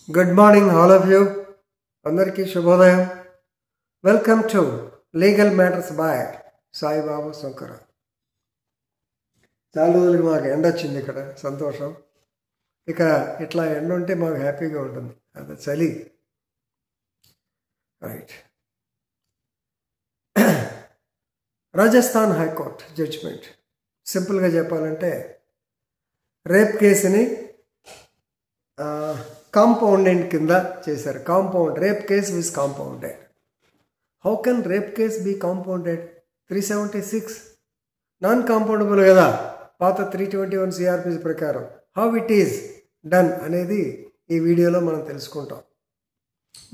Good morning, all of you. Andarki Shubhodayam. Welcome to Legal Matters by Sai Baba Sankara. చాలా రోజులకి మాకు ఎండ వచ్చింది ఇక్కడ, సంతోషం. ఇక ఇట్లా ఎండ ఉంటే మాకు హ్యాపీగా ఉంటుంది, అది చలి. రైట్. రాజస్థాన్ హైకోర్టు జడ్జిమెంట్ సింపుల్గా చెప్పాలంటే రేప్ కేసుని కాంపౌండెంట్ కింద చేశారు. Compound rape case was compounded. How can rape case be compounded? 376 non compoundable కదా పాత 321 సిఆర్పిసి ప్రకారం. హౌ ఇట్ ఈజ్ డన్ అనేది ఈ వీడియోలో మనం తెలుసుకుంటాం,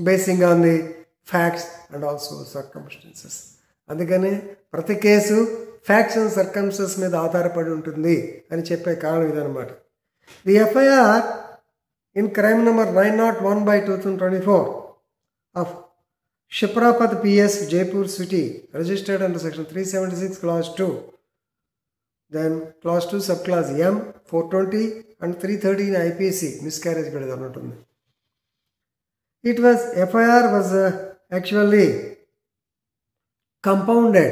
basing on the facts and also circumstances. అందుకని ప్రతి కేసు ఫ్యాక్ట్స్ అండ్ సర్కమ్స్టెన్సెస్ మీద ఆధారపడి ఉంటుంది అని చెప్పే కారణం ఇదనమాట. The FIR in crime number 901/2024 of Shiprapad PS, Jaipur City, registered under section 376 clause 2, then clause 2 subclause M, 420 and 313 IPC, miscarriage gada untundi. It was FIR was actually compounded,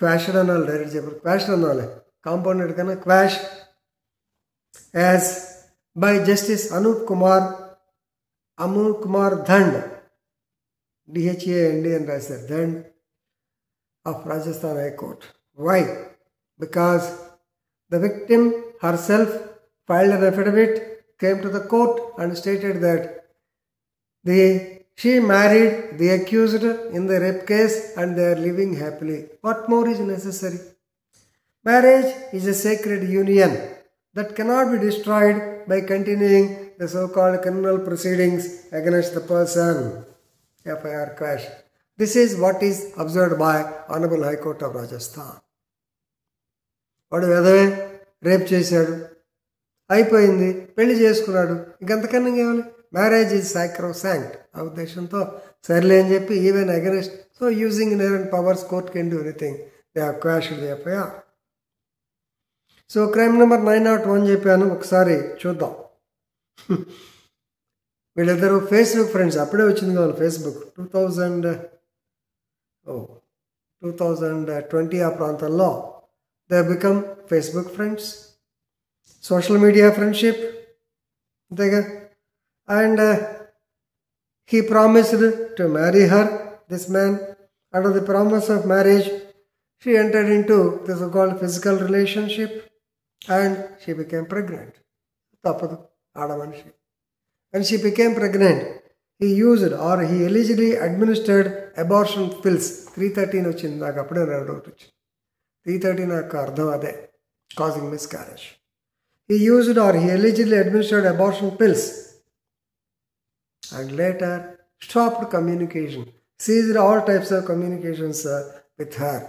quashed anal direct Jaipur quashed anal compounded kana quash as by Justice Anup Kumar Dhand, DHAND and Dhand of Rajasthan High Court. Why? Because the victim herself filed an affidavit, came to the court and stated that she married the accused in the rape case and they are living happily. What more is necessary? Marriage is a sacred union that cannot be destroyed by continuing the so-called criminal proceedings against the person. FIR crash. This is what is observed by Honorable High Court of Rajasthan. వాడు వెధవే rape చేశాడు, అయిపోయింది, పెళ్లి చేసుకున్నాడు, ఇంకంతకన్నా కావాలి. Marriage is sacrosanct ఆ ఉద్దేశంతో సర్లే అని చెప్పి even against so using inherent powers court can do anything. They have quashed the FIR. So crime number 901 చెప్పాను, ఒకసారి చూద్దాం. వీళ్ళిద్దరూ ఫేస్బుక్ ఫ్రెండ్స్, అప్పుడే వచ్చింది కావాలి ఫేస్బుక్ 2020 ఆ ప్రాంతంలో they become Facebook friends, social media friendship అంతేగా. And he promised to marry her, this man. Under the promise of marriage she entered in to this called physical relationship and she became pregnant. తప్పదు, ఆడమనిషి. And she became pregnant. He used or he allegedly administered abortion pills. 313 వచ్చింది నాకు, అప్పుడే doubt వచ్చింది. 313 యొక్క అర్థం అదే, causing miscarriage. He used or he allegedly administered abortion pills and later stopped communication, seized all types of communications with her.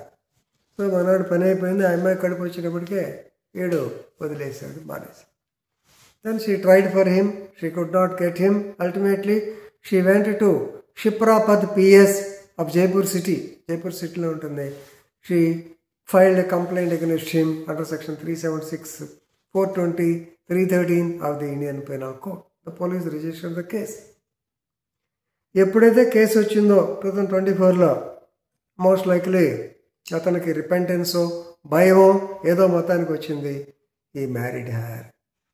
So మనవాడు పని అయిపోయింది, ఆ అమ్మాయి కడుపు వచ్చేటప్పటికే ఏడు వదిలేశాడు, మానేశాడు. Then she tried for him, she could not get him. Ultimately she went to Shiprapad PS of Jaipur City, Jaipur City లో ఉంటుంది. She filed a complaint against him under section 376, 420, 313 of the Indian Penal Code. The police registered the case. ఎప్పుడైతే case వచ్చిందో 2024లో most likely అతనికి రిపెంటెన్సో భయమో ఏదో మొత్తానికి వచ్చింది. ఈ married her.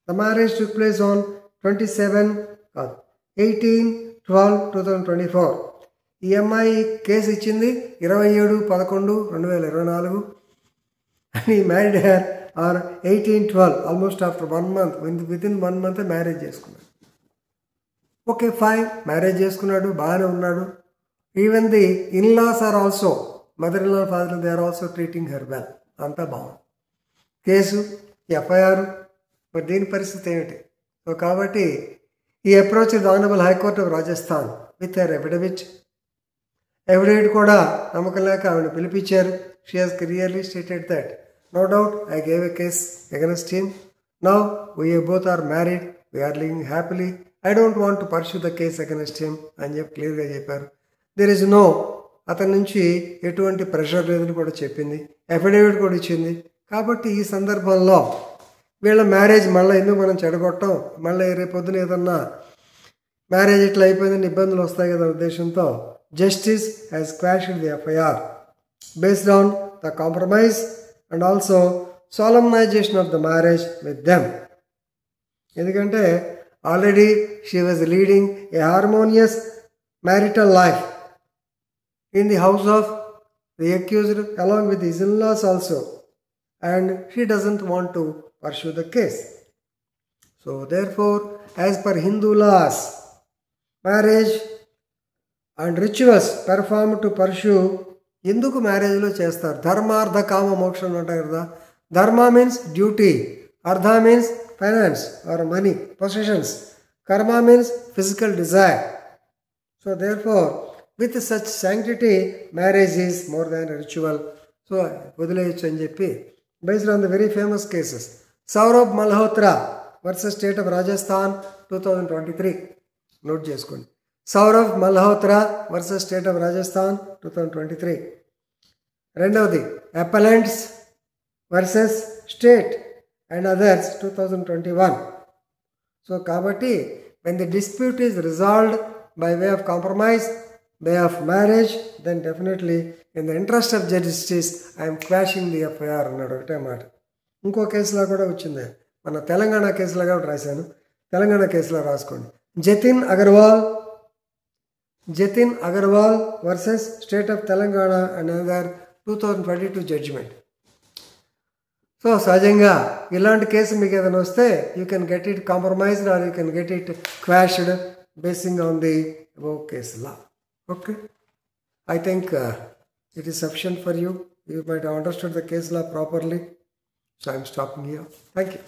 The marriage took place on 18/12/2024. ఈ అమ్మాయి కేసు ఇచ్చింది 27/11/2024 అని married her or 18/12, almost after 1 month, within 1 month marriage చేసుకున్నాడు. ఓకే ఫైన్, మ్యారేజ్ చేసుకున్నాడు, బాగానే ఉన్నాడు. Even the in-laws are also, mother in law, father, they are also treating her well. అంతా బాగుంది. కేసు ఎఫ్ఐఆర్, మరి దీని పరిస్థితి ఏమిటి? సో కాబట్టి ఈ approach the honourable high court of Rajasthan with her affidavit కూడా నమ్మకం లేక ఆవిడ పిలిపించారు. She has clearly stated that no doubt I gave a case against him, now we both are married, we're living happily, I don't want to pursue the case against him అని చెప్పి క్లియర్గా చెప్పారు. There is no, అతని నుంచి ఎటువంటి pressure లేదని కూడా చెప్పింది, అఫిడవిట్ కూడా ఇచ్చింది. కాబట్టి ఈ సందర్భంలో వీళ్ళ మ్యారేజ్ మళ్ళీ ఎందుకు మనం చెడగొట్టం, మళ్ళీ రేపొద్దున ఏదన్నా మ్యారేజ్ ఇట్లా అయిపోయిందని ఇబ్బందులు వస్తాయి కదా ఉద్దేశంతో justice has quashed the FIR based on the compromise and also solemnisation of the marriage with them. ఎందుకంటే already she was leading a harmonious marital life in the house of the accused along with his in laws also, and she doesn't want to pursue the case. So therefore, as per Hindu laws, marriage and rituals performed to pursue ఎందుకు మ్యారేజ్లో చేస్తారు? ధర్మార్థ కామ మోక్షం అంటారు కదా. Dharma means duty, artha means finance or money possessions, karma means physical desire. So therefore with such sanctity marriage is more than ritual. So వదిలేయచ్చు అని చెప్పి based on the very famous cases. Saurabh Malhotra versus State of Rajasthan 2023. Note చేసుకోండి. Saurabh Malhotra versus State of Rajasthan 2023. రెండవది appellants versus State and others 2021. So కాబట్టి when the dispute is resolved by way of compromise, way of marriage, then definitely in the interest of justice I am quashing the FIR అన్నాడు. ఒకటే మాట. ఇంకో కేసులో కూడా వచ్చింది, మన తెలంగాణ కేసులో కూడా రాశాను. తెలంగాణ కేసులో రాసుకోండి. Jatin Agarwal versus state of Telangana and other 2022 judgment. So సహజంగా ఇలాంటి కేసు మీకు ఏదైనా వస్తే you can get it compromised or you can get it quashed basing on the above case law. Okay, I think it is sufficient for you. You might have understood the case law properly. So I am stopping here. Thank you.